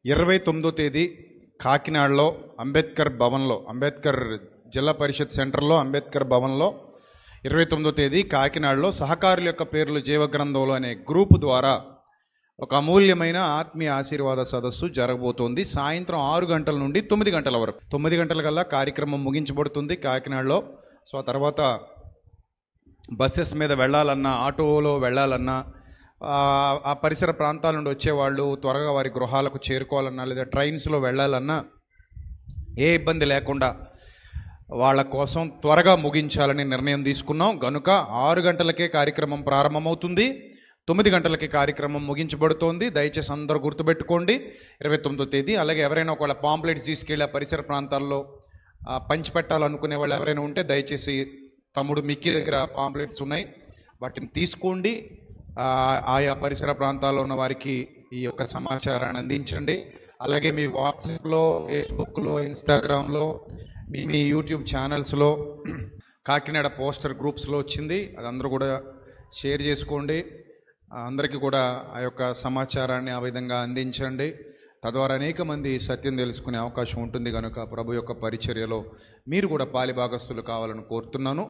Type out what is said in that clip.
29వ తేదీ కాకినాడలో అంబేద్కర్ భవన్లో, అంబేద్కర్ జిల్లా పరిషత్ సెంటర్లో, అంబేద్కర్ భవన్లో 29వ తేదీ కాకినాడలో సహకారుల యొక్క పేర్లు జీవగ్రంథంలో అనే గ్రూపు ద్వారా ఒక అమూల్యమైన ఆత్మీయ ఆశీర్వాద సదస్సు జరగబోతోంది. సాయంత్రం 6 గంటల నుండి 9 గంటల వరకు. 9 గంటల కల్లా కార్యక్రమం ముగించబడుతుంది కాకినాడలో. సో ఆ తర్వాత బస్సెస్ మీద వెళ్ళాలన్నా, ఆటోలో వెళ్ళాలన్నా, ఆ పరిసర ప్రాంతాల నుండి వచ్చేవాళ్ళు త్వరగా వారి గృహాలకు చేరుకోవాలన్నా, లేదా ట్రైన్స్లో వెళ్ళాలన్నా ఏ ఇబ్బంది లేకుండా వాళ్ళ కోసం త్వరగా ముగించాలని నిర్ణయం తీసుకున్నాం. గనుక 6 గంటలకే కార్యక్రమం ప్రారంభమవుతుంది, 9 గంటలకి కార్యక్రమం ముగించబడుతోంది. దయచేసి అందరూ గుర్తుపెట్టుకోండి 29వ తేదీ. అలాగే ఎవరైనా ఒకవేళ పాంప్లెట్స్ తీసుకెళ్ళి పరిసర ప్రాంతాల్లో పంచిపెట్టాలనుకునే వాళ్ళు ఎవరైనా ఉంటే దయచేసి తమ్ముడు మిక్కీ దగ్గర పాంప్లెట్స్ ఉన్నాయి, వాటిని తీసుకోండి. ఆయా పరిసర ప్రాంతాల్లో ఉన్న వారికి ఈ యొక్క సమాచారాన్ని అందించండి. అలాగే మీ వాట్సాప్లో, ఫేస్బుక్లో, ఇన్స్టాగ్రామ్లో, మీ యూట్యూబ్ ఛానల్స్లో, కాకినాడ పోస్టర్ గ్రూప్స్లో వచ్చింది, అది అందరూ కూడా షేర్ చేసుకోండి. అందరికీ కూడా ఆ యొక్క సమాచారాన్ని ఆ విధంగా అందించండి. తద్వారా అనేక మంది సత్యం తెలుసుకునే అవకాశం ఉంటుంది. కనుక ప్రభు యొక్క పరిచర్యలో మీరు కూడా పాలిభాగస్తులు కావాలని కోరుతున్నాను.